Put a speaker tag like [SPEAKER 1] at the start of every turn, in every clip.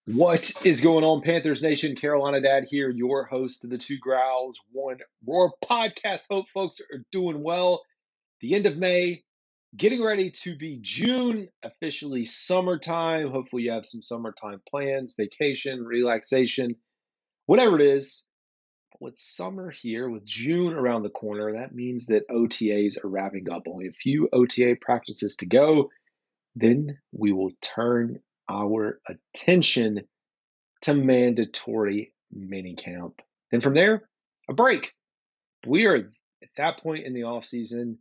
[SPEAKER 1] What is going on, Panthers Nation? Carolina Dad here, your host of the Two Growls, One Roar podcast. Hope folks are doing well. The end of May, getting ready to be June, officially summertime. Hopefully, you have some summertime plans, vacation, relaxation, whatever it is. With summer here, with June around the corner, that means that OTAs are wrapping up. Only a few OTA practices to go. Then we will turn our attention to mandatory minicamp. Then from there, a break. We are at that point in the off season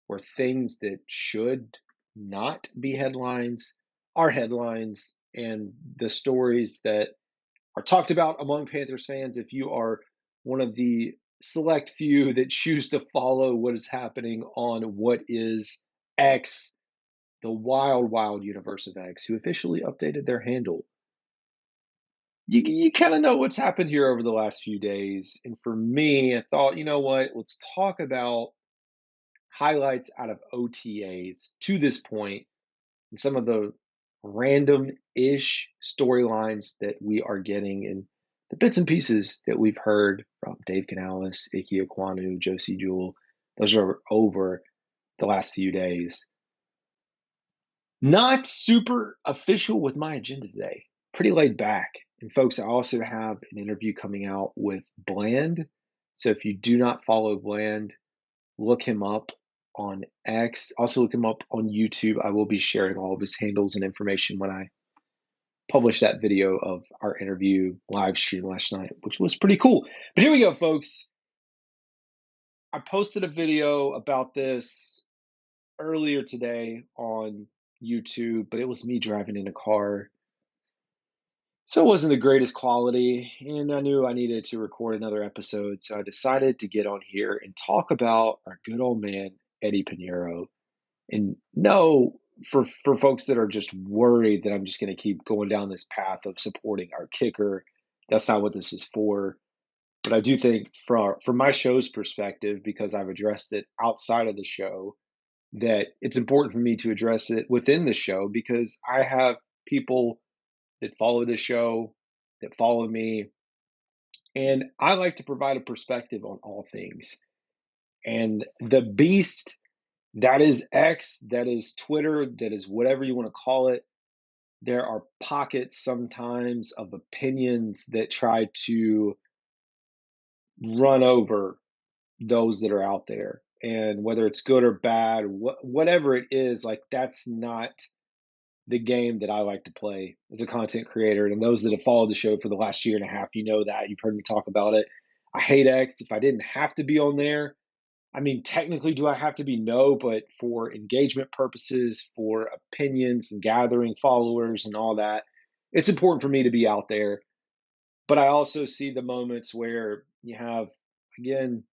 [SPEAKER 1] where things that should not be headlines are headlines, and the stories that are talked about among Panthers fans, if you are one of the select few that choose to follow what is happening on what is X, the wild, wild universe of X, who officially updated their handle, you kind of know what's happened here over the last few days. And for me, I thought, you know what? Let's talk about highlights out of OTAs to this point and some of the random ish storylines that we are getting and the bits and pieces that we've heard from Dave Canales, Ike Ekwonu, Josie Jewell. Those are over the last few days. Not super official with my agenda today. Pretty laid back. And folks, I also have an interview coming out with Bland. So if you do not follow Bland, look him up on X. Also look him up on YouTube. I will be sharing all of his handles and information when I publish that video of our interview live stream last night, which was pretty cool. But here we go, folks. I posted a video about this earlier today on YouTube, but it was me driving in a car. So it wasn't the greatest quality, and I knew I needed to record another episode. So I decided to get on here and talk about our good old man, Eddy Pineiro. And no, for folks that are just worried that I'm just going to keep going down this path of supporting our kicker, that's not what this is for. But I do think from my show's perspective, because I've addressed it outside of the show, that it's important for me to address it within the show because I have people that follow the show, that follow me, and I like to provide a perspective on all things. And the beast that is X, that is Twitter, that is whatever you want to call it, there are pockets sometimes of opinions that try to run over those that are out there. And whether it's good or bad, whatever it is, like that's not the game that I like to play as a content creator. And those that have followed the show for the last year and a half, you know that. You've heard me talk about it. I hate X. If I didn't have to be on there, I mean, technically, do I have to be? No, but for engagement purposes, for opinions and gathering followers and all that, it's important for me to be out there. But I also see the moments where you have, again,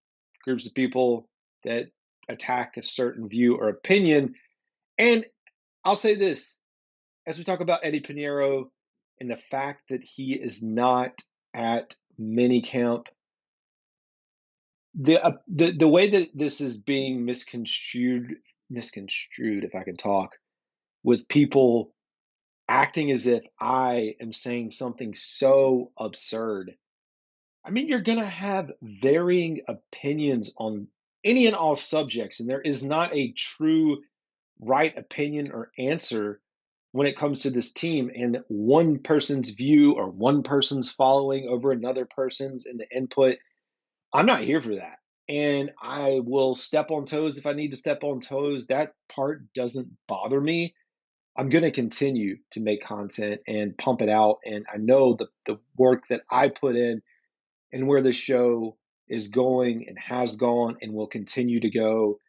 [SPEAKER 1] groups of people that attack a certain view or opinion. And I'll say this as we talk about Eddy Pineiro and the fact that he is not at minicamp, the way that this is being misconstrued, if I can talk, with people acting as if I am saying something so absurd. I mean, you're gonna have varying opinions on any and all subjects, and there is not a true right opinion or answer when it comes to this team and one person's view or one person's following over another person's in the input. I'm not here for that. And I will step on toes if I need to step on toes. That part doesn't bother me. I'm going to continue to make content and pump it out. And I know the work that I put in and where the show is going and has gone and will continue to go.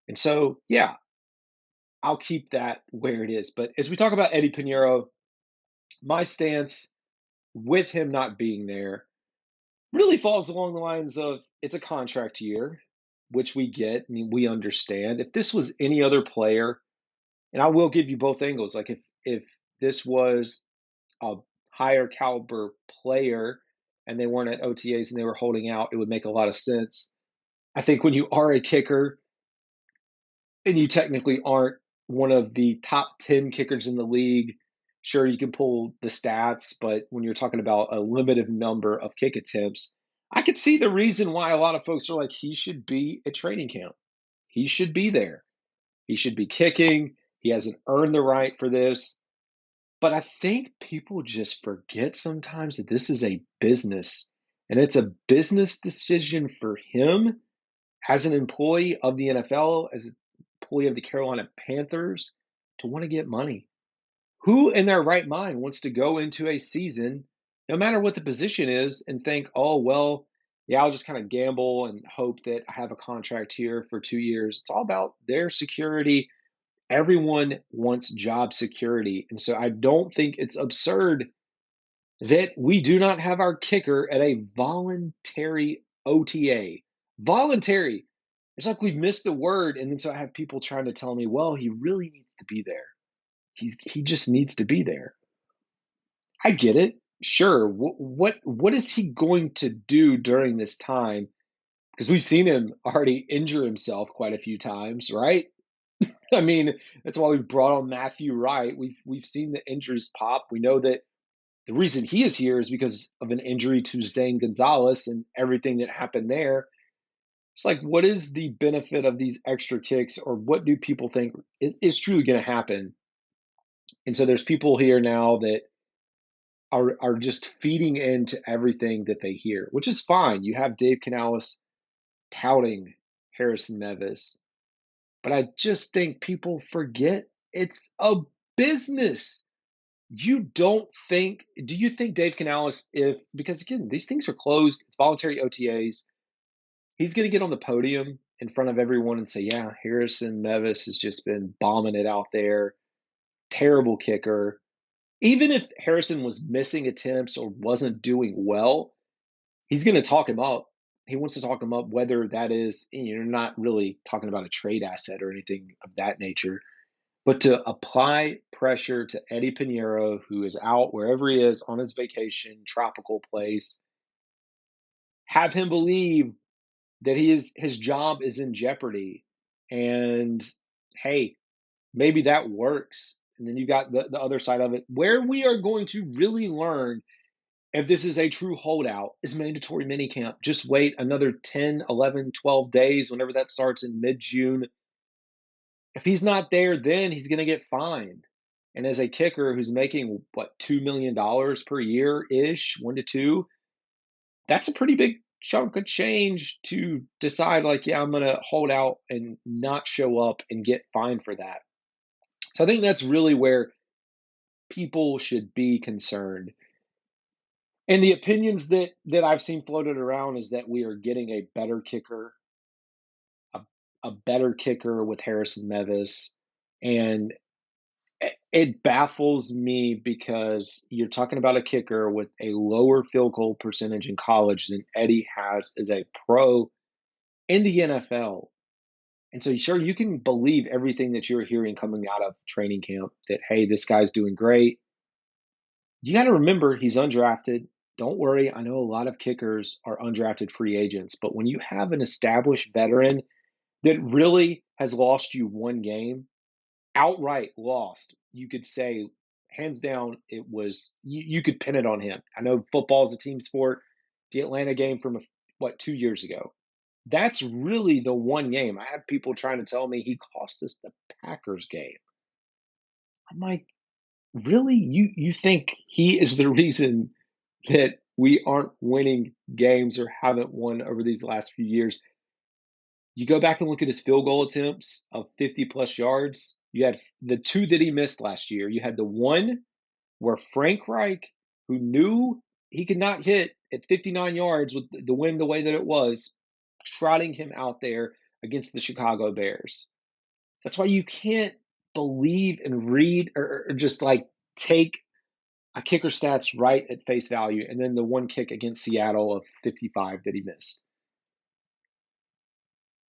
[SPEAKER 1] And so, yeah, I'll keep that where it is. But as we talk about Eddy Pineiro, my stance with him not being there really falls along the lines of it's a contract year, which we get. I mean, we understand. If this was any other player, and I will give you both angles, like if this was a higher caliber player and they weren't at OTAs and they were holding out, it would make a lot of sense. I think when you are a kicker and you technically aren't one of the top 10 kickers in the league, Sure, you can pull the stats, but when you're talking about a limited number of kick attempts, I could see the reason why a lot of folks are like, he should be at training camp. He should be there. He should be kicking. He hasn't earned the right for this. But I think people just forget sometimes that this is a business, and it's a business decision for him as an employee of the NFL, as an employee of the Carolina Panthers, to want to get money. Who in their right mind wants to go into a season, no matter what the position is, and think, oh, well, yeah, I'll just kind of gamble and hope that I have a contract here for 2 years? It's all about their security. Everyone wants job security. And so I don't think it's absurd that we do not have our kicker at a voluntary OTA. Voluntary. It's like we've missed the word. And then so I have people trying to tell me, well, he really needs to be there. He just needs to be there. I get it. Sure. What is he going to do during this time? Because we've seen him already injure himself quite a few times, right? I mean, that's why we brought on Matthew Wright. We've seen the injuries pop. We know that the reason he is here is because of an injury to Zane Gonzalez and everything that happened there. It's like, what is the benefit of these extra kicks, or what do people think is truly going to happen? And so there's people here now that are just feeding into everything that they hear, which is fine. You have Dave Canales touting Harrison Mevis, but I just think people forget it's a business. Do you think Dave Canales, because again, these things are closed, it's voluntary OTAs, he's going to get on the podium in front of everyone and say, yeah, Harrison Mevis has just been bombing it out there, terrible kicker. Even if Harrison was missing attempts or wasn't doing well, he's going to talk him up. He wants to talk him up, whether that is, you're not really talking about a trade asset or anything of that nature, but to apply pressure to Eddy Pineiro, who is out wherever he is on his vacation, tropical place, have him believe that his job is in jeopardy. And hey, maybe that works. And then you got the other side of it, where we are going to really learn if this is a true holdout, is mandatory minicamp. Just wait another 10, 11, 12 days, whenever that starts in mid-June. If he's not there, then he's going to get fined. And as a kicker who's making, what, $2 million per year ish, 1 to 2, that's a pretty big chunk of change to decide, like, yeah, I'm going to hold out and not show up and get fined for that. So I think that's really where people should be concerned. And the opinions that I've seen floated around is that we are getting a, a better kicker with Harrison Mevis. And it baffles me because you're talking about a kicker with a lower field goal percentage in college than Eddy has as a pro in the NFL. And so, sure, you can believe everything that you're hearing coming out of training camp that, hey, this guy's doing great. You got to remember he's undrafted. Don't worry. I know a lot of kickers are undrafted free agents, but when you have an established veteran that really has lost you one game, outright lost, you could say, hands down, it was, you could pin it on him. I know football is a team sport. The Atlanta game from, 2 years ago. That's really the one game. I have people trying to tell me he cost us the Packers game. I'm like, really? You think he is the reason that we aren't winning games or haven't won over these last few years? You go back and look at his field goal attempts of 50 plus yards. You had the two that he missed last year. You had the one where Frank Reich, who knew he could not hit at 59 yards with the wind the way that it was, trotting him out there against the Chicago Bears. That's why you can't believe and read or just like take a kicker stats right at face value, and then the one kick against Seattle of 55 that he missed.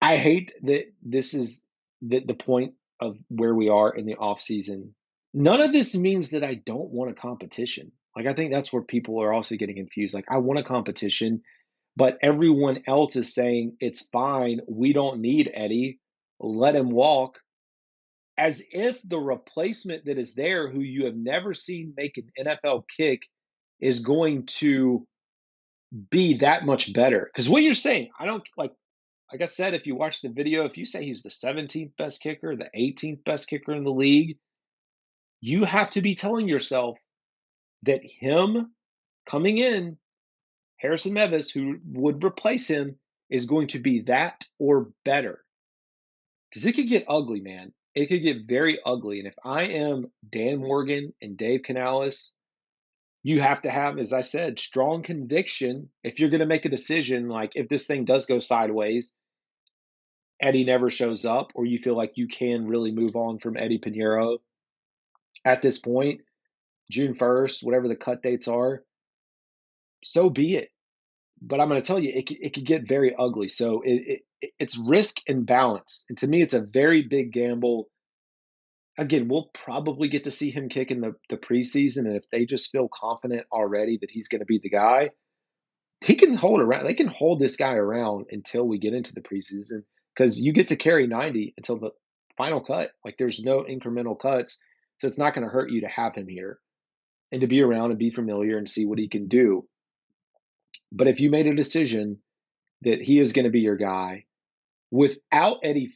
[SPEAKER 1] I hate that this is the point of where we are in the offseason. None of this means that I don't want a competition. Like, I think that's where people are also getting confused. Like, I want a competition, but everyone else is saying it's fine. We don't need Eddy. Let him walk. as if the replacement that is there, who you have never seen make an NFL kick, is going to be that much better. Because what you're saying, I don't like I said, if you watch the video, if you say he's the 17th best kicker, the 18th best kicker in the league, you have to be telling yourself that him coming in, Harrison Mevis, who would replace him, is going to be that or better. Because it could get ugly, man. It could get very ugly. And if I am Dan Morgan and Dave Canales, you have to have, as I said, strong conviction if you're going to make a decision. Like if this thing does go sideways, Eddy never shows up, or you feel like you can really move on from Eddy Pineiro at this point, June 1st, whatever the cut dates are, so be it. But I'm going to tell you, it could get very ugly. So it's risk and balance. And to me, it's a very big gamble. Again, we'll probably get to see him kick in the preseason. And if they just feel confident already that he's going to be the guy, he can hold around. They can hold this guy around until we get into the preseason because you get to carry 90 until the final cut. Like there's no incremental cuts. So it's not going to hurt you to have him here and to be around and be familiar and see what he can do. But if you made a decision that he is going to be your guy without Eddy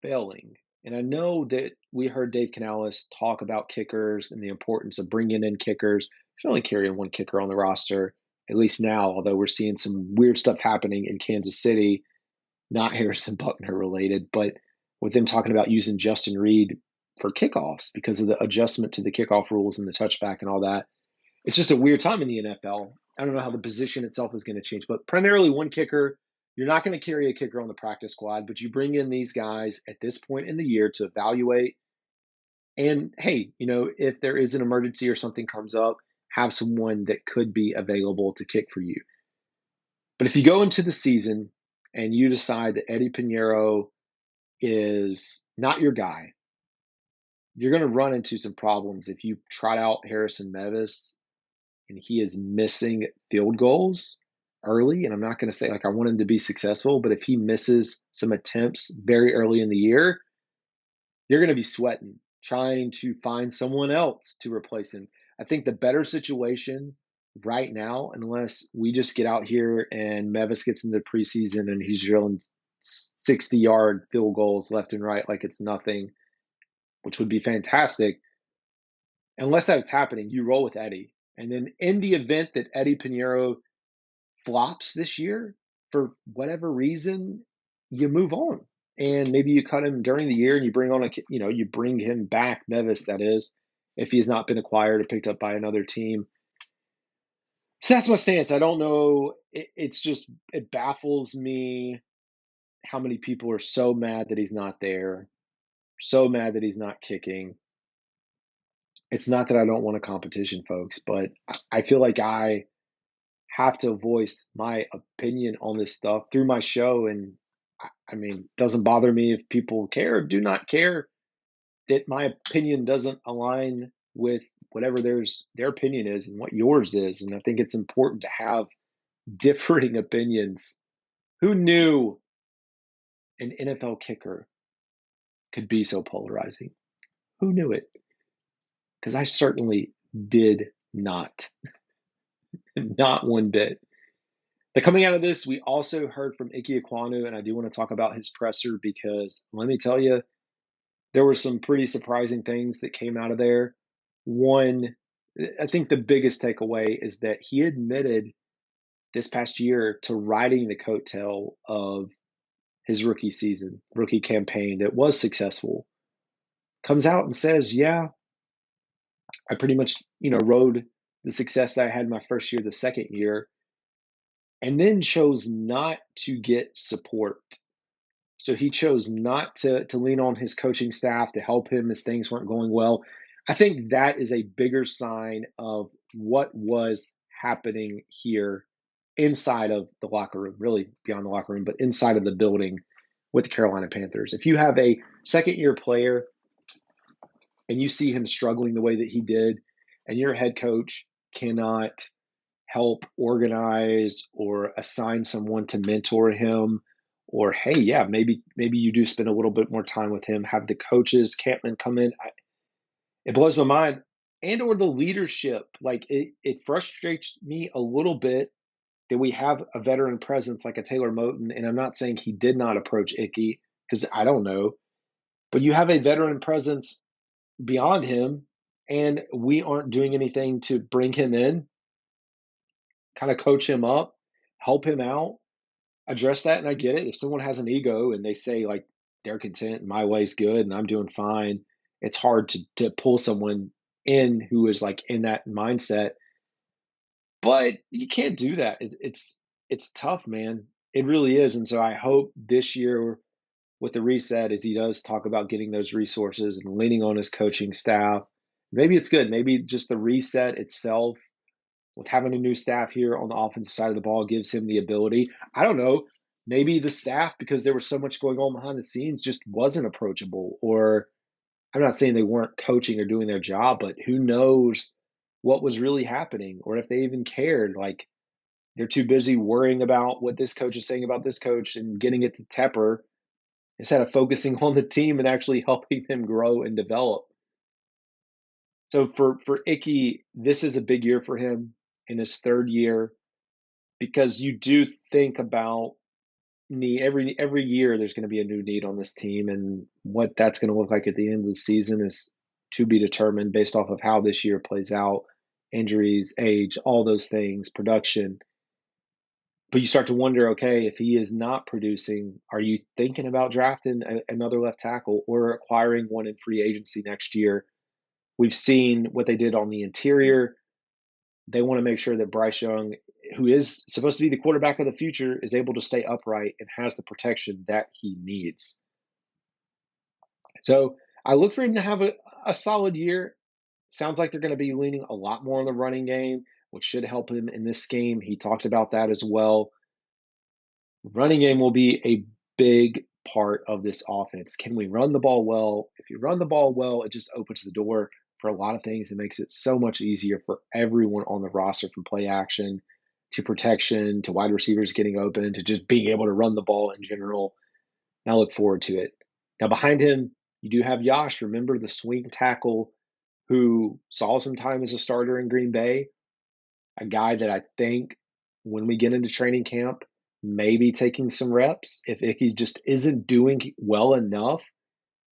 [SPEAKER 1] failing, and I know that we heard Dave Canales talk about kickers and the importance of bringing in kickers. He's only carrying one kicker on the roster, at least now, although we're seeing some weird stuff happening in Kansas City, not Harrison Buckner related, but with them talking about using Justin Reed for kickoffs because of the adjustment to the kickoff rules and the touchback and all that. It's just a weird time in the NFL. I don't know how the position itself is going to change, but primarily one kicker. You're not going to carry a kicker on the practice squad, but you bring in these guys at this point in the year to evaluate. And hey, if there is an emergency or something comes up, have someone that could be available to kick for you. But if you go into the season and you decide that Eddy Pineiro is not your guy, you're going to run into some problems if you trot out Harrison Mevis and he is missing field goals early. And I'm not going to say like I want him to be successful, but if he misses some attempts very early in the year, you're going to be sweating trying to find someone else to replace him. I think the better situation right now, unless we just get out here and Mevis gets into the preseason and he's drilling 60-yard field goals left and right like it's nothing, which would be fantastic. Unless that's happening, you roll with Eddy. And then in the event that Eddy Pineiro flops this year for whatever reason, you move on. And maybe you cut him during the year and you bring on you bring him back, Mevis, that is, if he's not been acquired or picked up by another team. So that's my stance. I don't know. It baffles me how many people are so mad that he's not there, so mad that he's not kicking. It's not that I don't want a competition, folks, but I feel like I have to voice my opinion on this stuff through my show. And I mean, doesn't bother me if people care or do not care that my opinion doesn't align with whatever their opinion is and what yours is. And I think it's important to have differing opinions. Who knew an NFL kicker could be so polarizing? Who knew it? Because I certainly did not. Not one bit. But coming out of this, we also heard from Ike Ekwonu, and I do want to talk about his presser because let me tell you, there were some pretty surprising things that came out of there. One, I think the biggest takeaway is that he admitted this past year to riding the coattail of his rookie season, rookie campaign that was successful. Comes out and says, yeah, I pretty much, rode the success that I had my first year, the second year, and then chose not to get support. So he chose not to lean on his coaching staff to help him as things weren't going well. I think that is a bigger sign of what was happening here inside of the locker room, really beyond the locker room, but inside of the building with the Carolina Panthers. If you have a second-year player and you see him struggling the way that he did, and your head coach cannot help organize or assign someone to mentor him Or hey, yeah, maybe you do spend a little bit more time with him, have the coaches, Campman come in. It blows my mind. And or the leadership. Like it frustrates me a little bit that we have a veteran presence like a Taylor Moton, and I'm not saying he did not approach Icky, because I don't know, but you have a veteran presence beyond him, and we aren't doing anything to bring him in, kind of coach him up, help him out, address that. And I get it. If someone has an ego and they say like they're content and my way's good and I'm doing fine, it's hard to pull someone in who is like in that mindset. But you can't do that. It's tough, man. It really is. And so I hope this year with the reset, as he does talk about getting those resources and leaning on his coaching staff, maybe it's good. Maybe just the reset itself with having a new staff here on the offensive side of the ball gives him the ability. I don't know. Maybe the staff, because there was so much going on behind the scenes, just wasn't approachable. Or I'm not saying they weren't coaching or doing their job, but who knows what was really happening or if they even cared. Like they're too busy worrying about what this coach is saying about this coach and getting it to Tepper instead of focusing on the team and actually helping them grow and develop. So for Icky, this is a big year for him in his third year, because you do think about need every year there's going to be a new need on this team, and what that's going to look like at the end of the season is to be determined based off of how this year plays out, injuries, age, all those things, production. But you start to wonder, okay, if he is not producing, are you thinking about drafting another left tackle or acquiring one in free agency next year? We've seen what they did on the interior. They want to make sure that Bryce Young, who is supposed to be the quarterback of the future, is able to stay upright and has the protection that he needs. So I look for him to have a solid year. Sounds like they're going to be leaning a lot more on the running game, which should help him in this game. He talked about that as well. Running game will be a big part of this offense. Can we run the ball well? If you run the ball well, it just opens the door for a lot of things. It makes it so much easier for everyone on the roster, from play action to protection to wide receivers getting open to just being able to run the ball in general. And I look forward to it. Now, behind him, you do have Yash. Remember the swing tackle who saw some time as a starter in Green Bay? A guy that I think when we get into training camp, maybe taking some reps. If Icky just isn't doing well enough,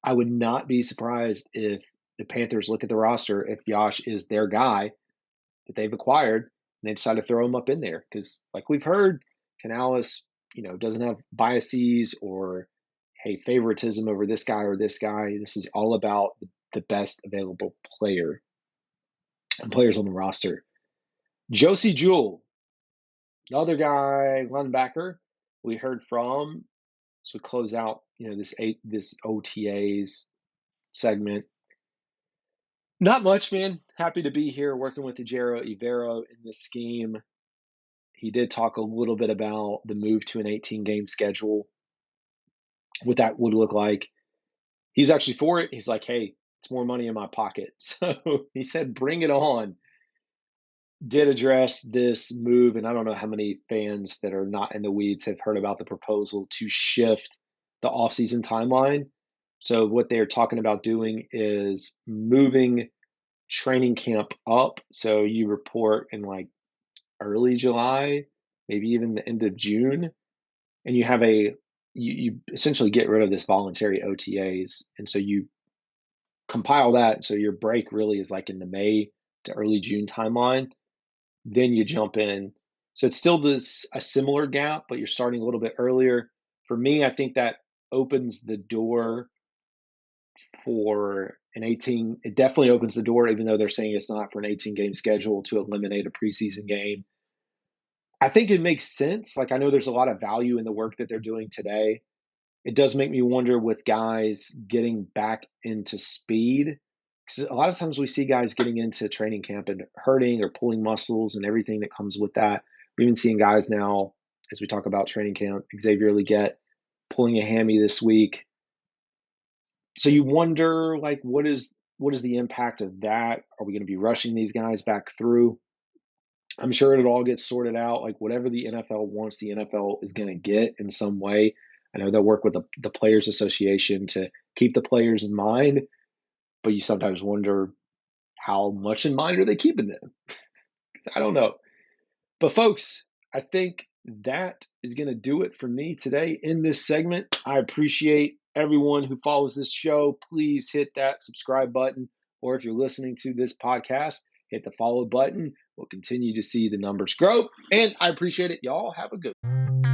[SPEAKER 1] I would not be surprised if the Panthers look at the roster, if Yash is their guy that they've acquired, and they decide to throw him up in there. Because, like we've heard, Canales, doesn't have biases or, hey, favoritism over this guy or this guy. This is all about the best available player and players on the roster. Josie Jewell, the other guy, linebacker, we heard from. So we close out, this OTAs segment. Not much, man. Happy to be here working with Ejiro Evero in this scheme. He did talk a little bit about the move to an 18-game schedule, what that would look like. He's actually for it. He's like, hey, it's more money in my pocket. So he said, bring it on. Did address this move, and I don't know how many fans that are not in the weeds have heard about the proposal to shift the offseason timeline. So what they're talking about doing is moving training camp up. So you report in like early July, maybe even the end of June, and you have you essentially get rid of this voluntary OTAs, and so you compile that. So your break really is like in the May to early June timeline. Then you jump in. So it's still a similar gap, but you're starting a little bit earlier. For me, I think that opens the door for an 18. It definitely opens the door, even though they're saying it's not for an 18-game schedule, to eliminate a preseason game. I think it makes sense. Like, I know there's a lot of value in the work that they're doing today. It does make me wonder with guys getting back into speed. Because a lot of times we see guys getting into training camp and hurting or pulling muscles and everything that comes with that. We've been seeing guys now, as we talk about training camp, Xavier Legette pulling a hammy this week. So you wonder, like, what is the impact of that? Are we going to be rushing these guys back through? I'm sure it'll all get sorted out. Like, whatever the NFL wants, the NFL is going to get in some way. I know they'll work with the Players Association to keep the players in mind, but you sometimes wonder how much in mind are they keeping them? I don't know. But folks, I think that is going to do it for me today in this segment. I appreciate everyone who follows this show. Please hit that subscribe button, or if you're listening to this podcast, hit the follow button. We'll continue to see the numbers grow, and I appreciate it. Y'all have a good one.